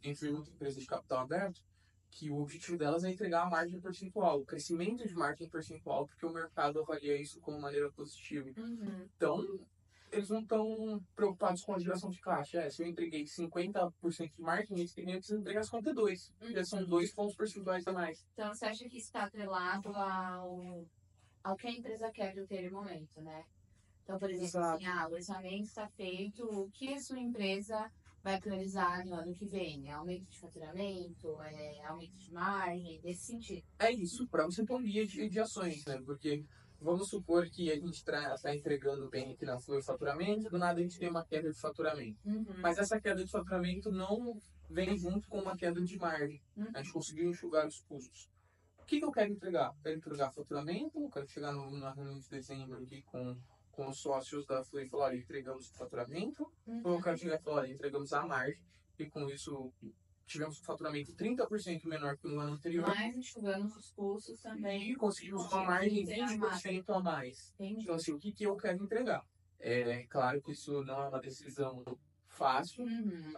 Speaker 2: entre muitas empresas de capital aberto, que o objetivo delas é entregar a margem percentual, o crescimento de margem percentual, porque o mercado avalia isso como maneira positiva. Então, eles não estão preocupados com a geração de caixa. Se eu entreguei 50% de margem, eles teriam que entregar 52%. Já são 2 pontos percentuais a mais.
Speaker 1: Então, você acha que isso está atrelado ao que a empresa quer naquele momento, né? Então, por exemplo, assim, o orçamento está feito, o que a sua empresa vai priorizar no ano que vem? Aumento de faturamento, aumento de margem, nesse sentido.
Speaker 2: É isso, para você ter um guia de ações, né? Porque vamos supor que a gente está entregando bem aqui na Flor faturamento, do nada a gente tem uma queda de faturamento. Mas essa queda de faturamento não vem junto com uma queda de margem. A gente conseguiu enxugar os custos. O que eu quero entregar? Quero entregar faturamento, eu quero chegar na reunião de dezembro aqui com os sócios da Flor e falar, olha, entregamos o faturamento, ou eu quero chegar e falar, olha, entregamos a margem, e com isso tivemos um faturamento 30% menor que no ano anterior.
Speaker 1: Mas enxugando os custos também.
Speaker 2: E conseguimos uma margem 20% a mais. Então, assim, o que eu quero entregar? É claro que isso não é uma decisão fácil,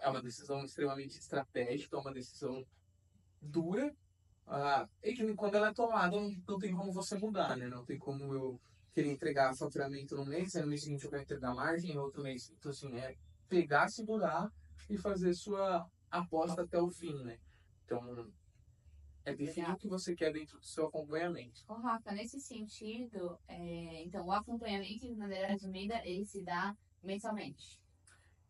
Speaker 2: é uma decisão extremamente estratégica, é uma decisão dura. E que quando ela é tomada, não tem como você mudar, né? Não tem como eu querer entregar faturamento no mês, no mês seguinte eu quero entregar margem, no outro mês. Então, assim, pegar, segurar e fazer sua aposta até o fim, né? Então, definir o que você quer dentro do seu acompanhamento.
Speaker 1: Rafa, nesse sentido, então, o acompanhamento, de maneira resumida, ele se dá mensalmente.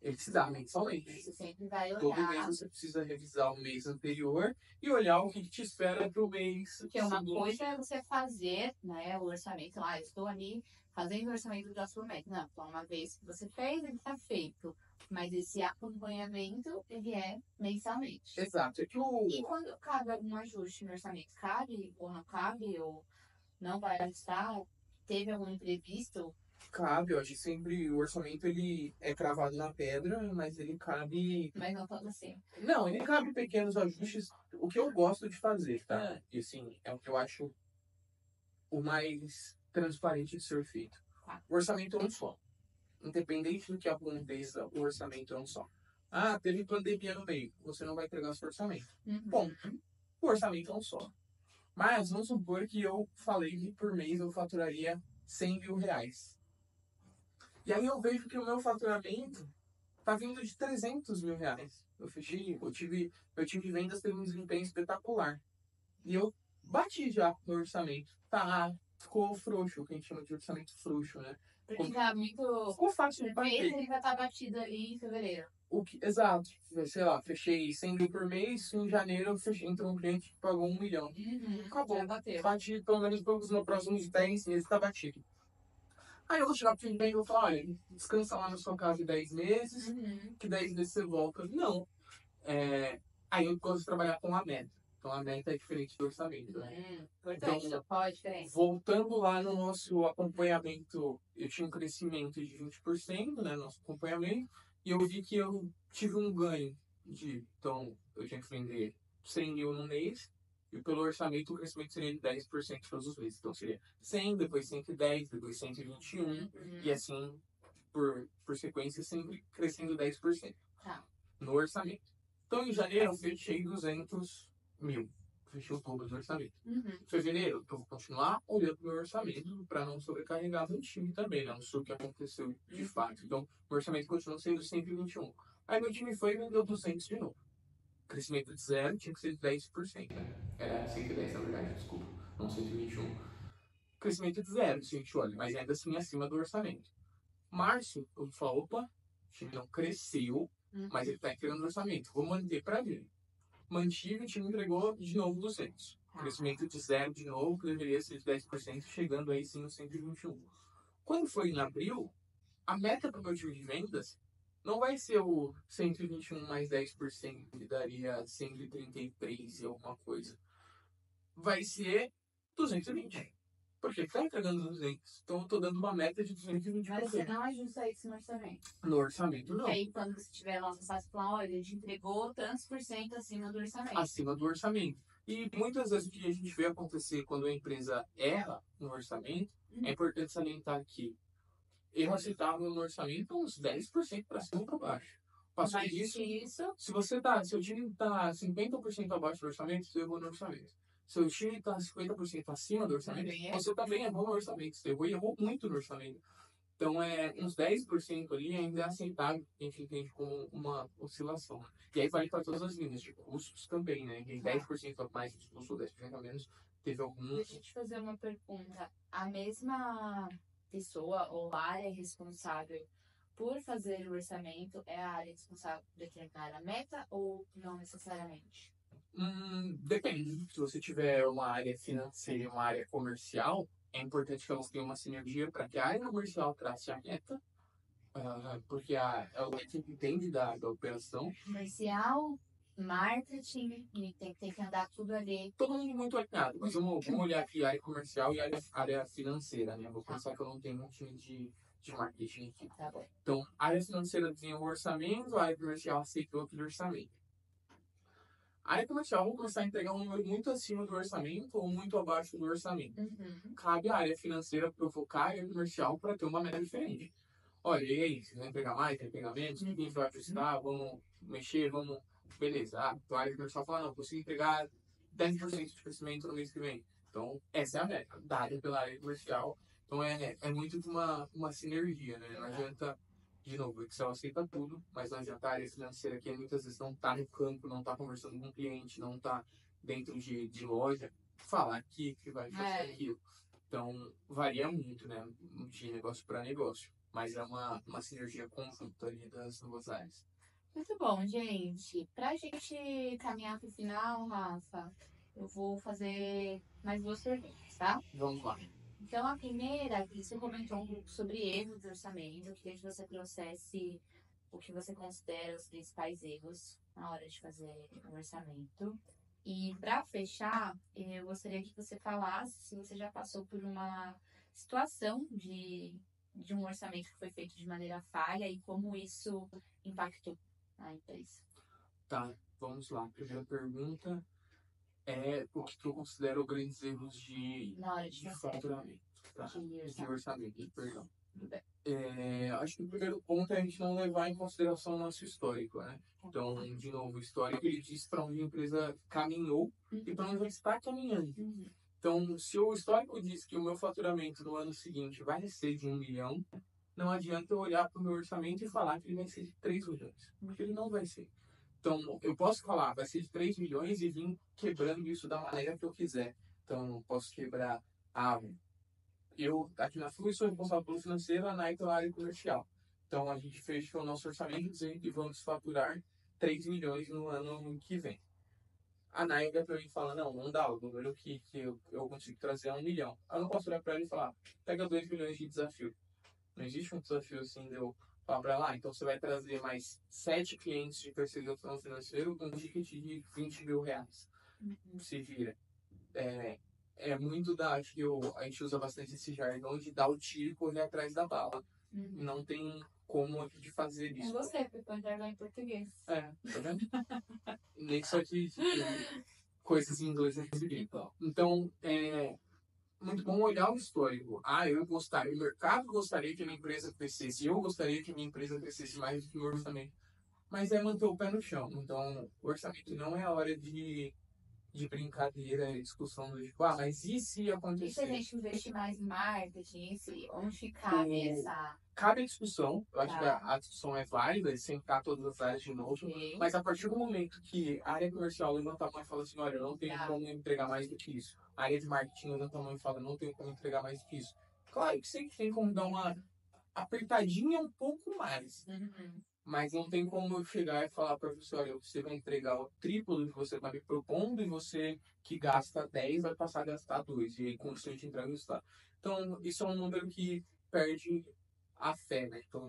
Speaker 2: Ele se dá mensalmente.
Speaker 1: Você sempre vai olhar.
Speaker 2: Todo mês você precisa revisar o mês anterior e olhar o que te espera para o mês.
Speaker 1: Porque uma coisa é você fazer, né, o orçamento. Eu estou ali fazendo o orçamento da sua meta. Não, então uma vez que você fez, ele está feito. Mas esse acompanhamento, ele é mensalmente.
Speaker 2: Exato.
Speaker 1: E quando cabe algum ajuste no orçamento? Cabe ou não cabe? Ou não vai ajustar? teve algum imprevisto?
Speaker 2: Cabe, eu acho que sempre o orçamento ele é cravado na pedra, mas ele cabe.
Speaker 1: Mas não tanto assim.
Speaker 2: Não, ele cabe pequenos ajustes. O que eu gosto de fazer, tá? E assim, é o que eu acho o mais transparente de ser feito. O orçamento é um só. Independente do que aconteça, o orçamento é um só. Ah, teve pandemia no meio. Você não vai entregar seu orçamento. Bom, o orçamento é um só. Mas vamos supor que eu falei que por mês eu faturaria 100 mil reais. E aí eu vejo que o meu faturamento tá vindo de 300 mil reais. Eu tive vendas tendo um desempenho espetacular. E eu bati já no orçamento. Tá, ficou frouxo, o que a gente chama de orçamento frouxo, né?
Speaker 1: Porque tá muito.
Speaker 2: Ficou fácil de
Speaker 1: Mês
Speaker 2: bater.
Speaker 1: ele vai estar batido ali em fevereiro.
Speaker 2: Exato. Sei lá, fechei 100 mil por mês, em janeiro eu fechei, entrou um cliente que pagou 1 milhão. Acabou.
Speaker 1: Já bateu.
Speaker 2: Bati pelo menos nos próximos 10 meses, tá batido. Aí eu vou chegar pro cliente e vou falar, olha, descansa lá na sua casa 10 meses, que 10 meses você volta. Não. Aí eu gosto de trabalhar com a meta. Então a meta é diferente do orçamento, né?
Speaker 1: Importante,
Speaker 2: Então,
Speaker 1: qual a diferença?
Speaker 2: voltando lá no nosso acompanhamento, eu tinha um crescimento de 20%, né, nosso acompanhamento, e eu vi que eu tive um ganho então, eu tinha que vender 100 mil no mês, e pelo orçamento o crescimento seria de 10% todos os meses. Então seria 100, depois 110, depois 121, e assim, por sequência, sempre crescendo 10% no orçamento. Então, em janeiro, eu fechei 200 mil. Fechei o dobro do orçamento. Em fevereiro, eu vou continuar olhando meu orçamento para não sobrecarregar meu time também, né? Não sei o que aconteceu de fato. Então, o orçamento continua sendo 121. Aí meu time foi e vendeu 200 de novo. Crescimento de zero tinha que ser de 10%. Né? Era 110, na verdade, desculpa. Não 121. Crescimento de zero, se a gente olha, mas ainda assim acima do orçamento. Março, eu falo, opa, o time não cresceu, mas ele está entregando o orçamento. Vou manter para ver. Mantive, o time entregou de novo 200. Crescimento de zero de novo, que deveria ser de 10%, chegando aí sim no 121. Quando foi em abril, a meta para o meu time de vendas não vai ser o 121 mais 10%, que daria 133 e alguma coisa. Vai ser 220. Porque está entregando 200. Então eu estou dando uma meta de 220%.
Speaker 1: Mas você não ajusta isso no orçamento.
Speaker 2: No orçamento, não.
Speaker 1: E aí, quando você tiver lá no site, você fala, olha, a gente entregou tantos por cento acima do orçamento.
Speaker 2: Acima do orçamento. E muitas vezes o que a gente vê acontecer quando a empresa erra no orçamento, é importante salientar que erro aceitável no orçamento uns 10% para cima ou para baixo. Passou disso, se seu time está 50% abaixo do orçamento, você errou no orçamento. Seu time está 50% acima do orçamento, você também errou no orçamento. Você errou muito no orçamento. Então, uns 10% ali ainda é aceitável, que a gente entende como uma oscilação. E aí vale para todas as linhas de custos também, né? Em 10% a mais de custo ou 10% a menos, teve alguns...
Speaker 1: Deixa eu te fazer uma pergunta. A mesma pessoa ou área responsável por fazer o orçamento é a área responsável por determinar a meta ou não necessariamente?
Speaker 2: Depende. Se você tiver uma área financeira e uma área comercial, é importante que elas tenham uma sinergia para que a área comercial trace a meta, porque é o que entende da operação.
Speaker 1: Comercial, marketing, tem que andar tudo ali.
Speaker 2: Todo mundo muito alinhado, mas vamos olhar aqui a área comercial e a área financeira, né? Vou pensar que eu não tenho um time de marketing aqui.
Speaker 1: Tá bom.
Speaker 2: Então, a área financeira desenha o orçamento, a área comercial aceitou aquele orçamento. A área comercial vai começar a entregar um número muito acima do orçamento ou muito abaixo do orçamento. Cabe à área financeira provocar a área comercial para ter uma meta diferente. Olha, e aí, você vai entregar mais, vai entregar menos? O que a gente vai ajustar? Vamos mexer, vamos... Beleza. Então a área comercial fala, não, consigo entregar 10% de crescimento no mês que vem. Então, essa é a meta, dada pela área comercial. Então, é muito de uma sinergia, né? Não adianta... De novo, o Excel aceita tudo, mas não adianta a área financeira que muitas vezes não está no campo, não está conversando com o cliente, não está dentro de loja, falar que vai fazer aquilo. Então, varia muito, né? De negócio para negócio. Mas é uma sinergia conjunta ali das duas áreas.
Speaker 1: Muito bom, gente. Pra gente caminhar pro final, Rafa, eu vou fazer mais 2 perguntas, tá?
Speaker 2: Vamos lá.
Speaker 1: Então, a primeira, você comentou um pouco sobre erros de orçamento. Eu queria que você trouxesse o que você considera os principais erros na hora de fazer o orçamento. E, para fechar, eu gostaria que você falasse se você já passou por uma situação de um orçamento que foi feito de maneira falha e como isso impactou a empresa.
Speaker 2: Tá, vamos lá. Primeira pergunta é o que tu considera os grandes erros
Speaker 1: Na hora de
Speaker 2: de
Speaker 1: fazer.
Speaker 2: faturamento, tá? De orçamento, perdão.
Speaker 1: Tudo bem.
Speaker 2: Acho que o primeiro ponto é a gente não levar em consideração o nosso histórico, né? Então, de novo, o histórico ele diz para onde a empresa caminhou e para onde ela está caminhando. Então, se o histórico diz que o meu faturamento no ano seguinte vai ser de 1 milhão, não adianta eu olhar para o meu orçamento e falar que ele vai ser de 3 milhões, porque ele não vai ser. Então, eu posso falar, vai ser de 3 milhões e vir quebrando isso da maneira que eu quiser. Então, eu posso quebrar eu, aqui na FLUI, sou responsável pelo financeiro, a Nike pela área comercial. Então, a gente fechou o nosso orçamento dizendo que vamos faturar 3 milhões no ano que vem. A Nike para mim e fala, não dá, o número que eu consigo trazer é 1 milhão. Eu não posso olhar para ela e falar, pega 2 milhões de desafio. Não existe um desafio assim de eu falar para ela, então você vai trazer mais 7 clientes de terceirização financeira com um ticket de 20 mil reais. Se vira. Muito acho que a gente usa bastante esse jargão de dar o tiro e correr atrás da bala. Não tem como aqui de fazer isso.
Speaker 1: É você, porque pode jargão em português.
Speaker 2: Tá vendo? Nem só que coisas em inglês é igual. Então, muito bom olhar o histórico. O mercado gostaria que a minha empresa crescesse, eu gostaria que a minha empresa crescesse mais do que o meu orçamento. Mas é manter o pé no chão. Então, o orçamento não é a hora de brincadeira, discussão do tipo, mas e se acontecer?
Speaker 1: E se a gente investir mais em marketing, onde cabe essa...
Speaker 2: Cabe a discussão, eu acho que a discussão é válida, sentar todas as áreas de novo, mas a partir do momento que a área comercial levanta a mão e fala assim, olha, eu não tenho como entregar mais do que isso. A área de marketing levanta a mão e fala, não tenho como entregar mais do que isso. Claro que sempre tem como dar uma apertadinha um pouco mais. Mas não tem como eu chegar e falar para você, olha, você vai entregar o triplo do que você está me propondo e você que gasta 10 vai passar a gastar 2. E aí, como você te entrega o resultado. Então, isso é um número que perde a fé, né? Então,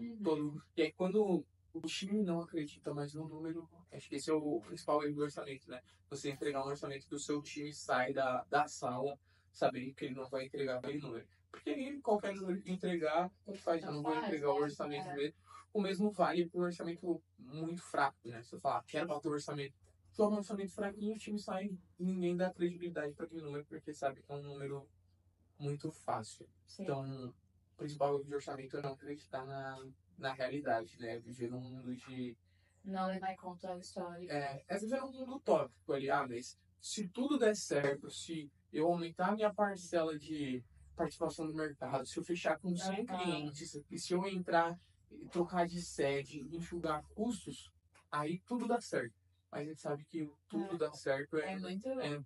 Speaker 2: E aí, quando o time não acredita mais no número, acho que esse é o principal erro do orçamento, né? Você entregar um orçamento que o seu time sai da sala sabendo que ele não vai entregar aquele número. Porque aí, qualquer número que entregar, como faz? Eu não vou entregar o orçamento dele. O mesmo vale para um orçamento muito fraco, né? Você fala, quero bater o orçamento. Joga um orçamento fraquinho, o time sai e ninguém dá credibilidade para aquele número, porque sabe que é um número muito fácil.
Speaker 1: Sim.
Speaker 2: Então, o principal erro de orçamento é não acreditar na realidade, né? Viver num mundo de...
Speaker 1: Não levar em conta a história.
Speaker 2: É viver num mundo utópico ali. Mas se tudo der certo, se eu aumentar a minha parcela de participação no mercado, se eu fechar com 100 clientes, e se eu entrar trocar de sede, enxugar custos, aí tudo dá certo. Mas a gente sabe que tudo dá certo é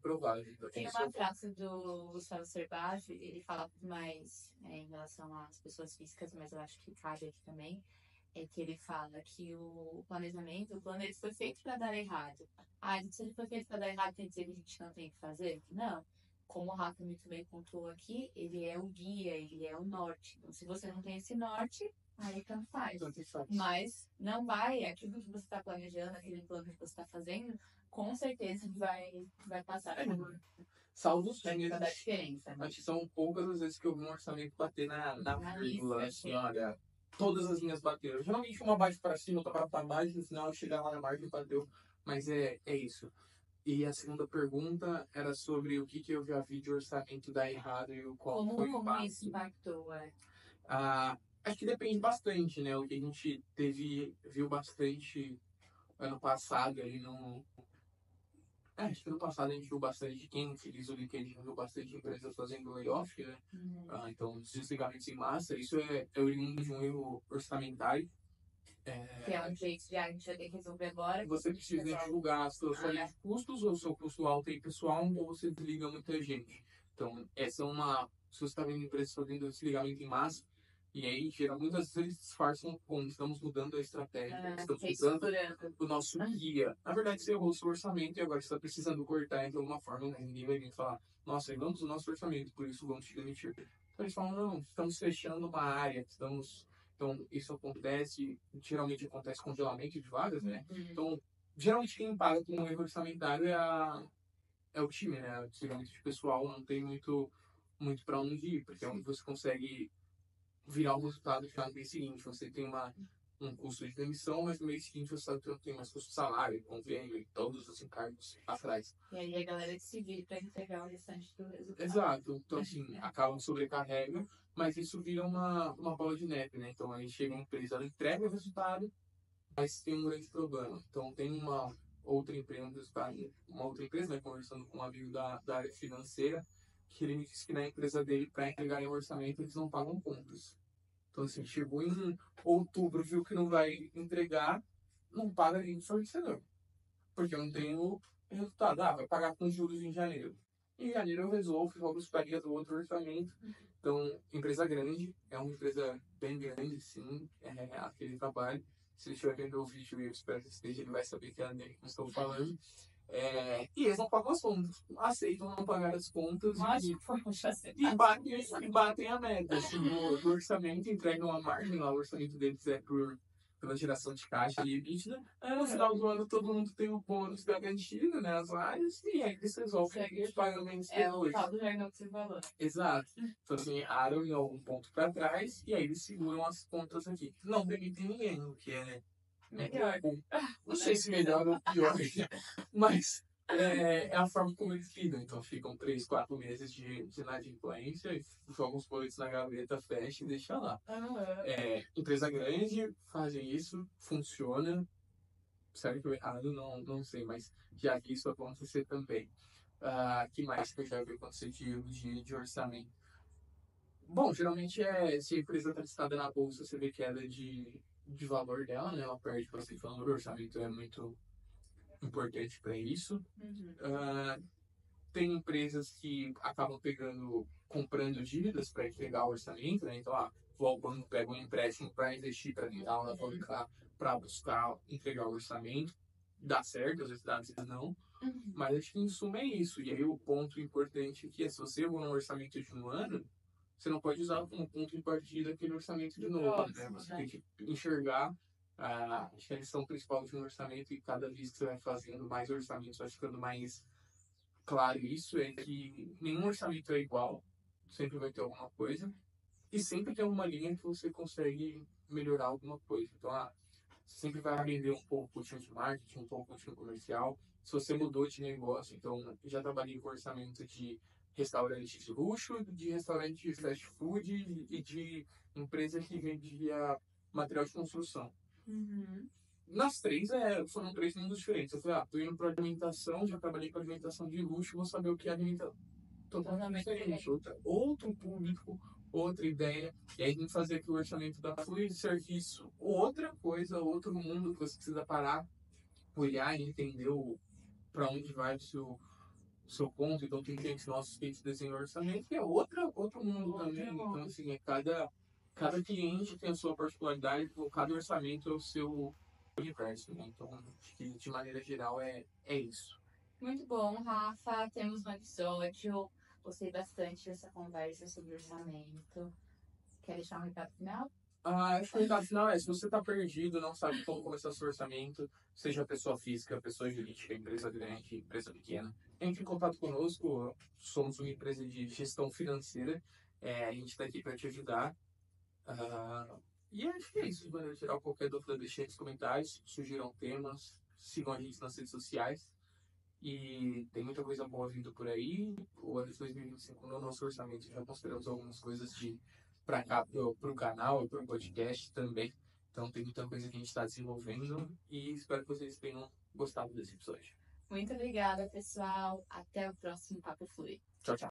Speaker 2: provável.
Speaker 1: Tem uma frase do Gustavo Cerbasi, ele fala mais em relação às pessoas físicas, mas eu acho que cabe aqui também, é que ele fala que o planejamento, o plano ele foi feito para dar errado. Se ele foi feito para dar errado, quer dizer que a gente não tem que fazer? Não. Como o Rafa muito bem pontuou aqui, ele é o guia, ele é o norte. Então, se você não tem esse norte, aí tanto faz. Mas não vai, aquilo que você está planejando, aquele plano que você está fazendo, com certeza vai passar.
Speaker 2: Salvo os
Speaker 1: vai dar diferença.
Speaker 2: Acho que são poucas as vezes que eu vi um orçamento bater na vírgula, assim, olha, todas as linhas bateram. Geralmente uma bate para cima, outra para baixo, no final chegar lá na margem e bateu. Mas é isso. E a segunda pergunta era sobre o que eu já vi de orçamento dar errado e qual foi o impacto.
Speaker 1: Como isso impactou?
Speaker 2: Acho que depende bastante, né? O que a gente viu bastante ano passado ali no... acho que ano passado a gente viu bastante quem utiliza o LinkedIn, viu bastante empresas fazendo layoff, né? Então, desligamentos em massa, isso é oriundo de um erro orçamentário.
Speaker 1: Que é um jeito de a gente vai ter que resolver agora.
Speaker 2: Você precisa divulgar a sua folha de custos ou seu custo alto e pessoal, ou você desliga muita gente. Então, essa é uma... Se você está vendo empresas fazendo desligamento em massa, e aí, muitas vezes disfarçam como estamos mudando a estratégia, estamos mudando o nosso guia. Na verdade, você errou o seu orçamento e agora você está precisando cortar de alguma forma, né? Ninguém vai vir falar, nossa, erramos o nosso orçamento, por isso vamos te demitir. Então, eles falam, não, estamos fechando uma área, Então, isso acontece, geralmente acontece congelamento de vagas, né? Então, geralmente quem paga com um erro orçamentário é o time, né? O desligamento de pessoal não tem muito muito para onde ir, porque é onde você consegue virar o resultado já no mês seguinte. Você tem um custo de demissão, mas no mês seguinte você sabe que não tem mais custo de salário, convênio e todos os encargos atrás.
Speaker 1: E aí a galera se vira para entregar o restante do resultado.
Speaker 2: Exato. Então, assim, acaba sobrecarrega, mas isso vira uma bola de neve, né? Então, aí chega uma empresa, ela entrega o resultado, mas tem um grande problema. Então, tem uma outra empresa, né, conversando com um amigo da área financeira, que ele me disse que na empresa dele, para entregar o orçamento, eles não pagam contas. Então, assim, chegou em outubro, viu que não vai entregar, não paga nem o fornecedor. Porque eu não tenho resultado. Vai pagar com juros em janeiro. Em janeiro eu resolvo, jogo os parias do outro orçamento. Então, empresa grande, é uma empresa bem grande, sim, é aquele trabalho. Se ele estiver vendo o vídeo, eu espero que esteja, ele vai saber que é dele que eu estou falando. E eles não pagam as contas, aceitam não pagar as contas e batem a meta assim, do orçamento, entregam a margem lá, o orçamento deles é pela geração de caixa e EBITDA. No final do ano todo mundo tem o bônus garantido, né, as áreas, e aí eles resolvem os pagamentos depois.
Speaker 1: É o tal do jargão que você falou.
Speaker 2: Exato. Então assim, erraram em algum ponto para trás e aí eles seguram as contas aqui. Não demitem ninguém, o que é
Speaker 1: melhor.
Speaker 2: Não sei se melhor ou pior, mas é a forma como eles lidam. Então ficam 3, 4 meses de inadimplência, jogam os boletos na gaveta, fecha e deixa lá. Empresa grande, fazem isso, funciona. Certo ou errado, não sei, mas já vi isso acontecer também. Que mais que eu já vi acontecer de orçamento? Bom, geralmente se a empresa está listada na bolsa, você vê queda de valor dela, né? Ela perde bastante valor, o orçamento é muito importante para isso. Tem empresas que acabam comprando dívidas para entregar o orçamento, né? Então, vou ao banco, pego um empréstimo para investir, para tentar alavancar, para buscar entregar o orçamento. Dá certo, às vezes dá, às vezes não. Mas acho que em suma é isso. E aí o ponto importante aqui é, se você for um orçamento de um ano, você não pode usar como ponto de partida aquele orçamento de novo, né? Você tem que enxergar acho que a lição principal de um orçamento, e cada vez que você vai fazendo mais orçamentos, vai ficando mais claro isso, é que nenhum orçamento é igual, sempre vai ter alguma coisa, e sempre tem uma linha que você consegue melhorar alguma coisa. Então, você sempre vai aprender um pouco o time de marketing, um pouco o time comercial. Se você mudou de negócio, então, já trabalhei com orçamento de restaurante de luxo, de restaurante de fast food e de empresa que vendia material de construção. Nas três, foram 3 mundos diferentes. Eu falei, tô indo para alimentação, já trabalhei com alimentação de luxo, vou saber o que é alimentação. Totalmente diferente. Outro público, outra ideia. E aí tem que fazer aqui o orçamento da fluid serviço, outra coisa, outro mundo que você precisa parar, olhar e entender para onde vai o seu ponto. Então tem clientes nossos que a gente desenha o orçamento, que é outro mundo também. Então, assim, cada cliente tem a sua particularidade, cada orçamento é o seu universo, né? Então, acho que de maneira geral é isso.
Speaker 1: Muito bom, Rafa. Temos um episódio. Gostei bastante dessa conversa sobre orçamento. Quer deixar um recado final?
Speaker 2: Acho que o recado final se você está perdido, não sabe como começar seu orçamento, seja pessoa física, pessoa jurídica, empresa grande, empresa pequena, entre em contato conosco. Somos uma empresa de gestão financeira. A gente está aqui para te ajudar. E acho que é isso. De maneira geral, qualquer dúvida, deixe nos comentários, sugiram temas, sigam a gente nas redes sociais. E tem muita coisa boa vindo por aí. O ano de 2025, no nosso orçamento, já consideramos algumas coisas para cá, pro canal e pro podcast também. Então tem muita coisa que a gente está desenvolvendo e espero que vocês tenham gostado desse episódio.
Speaker 1: Muito obrigada, pessoal. Até o próximo Papo Flui.
Speaker 2: Tchau, tchau.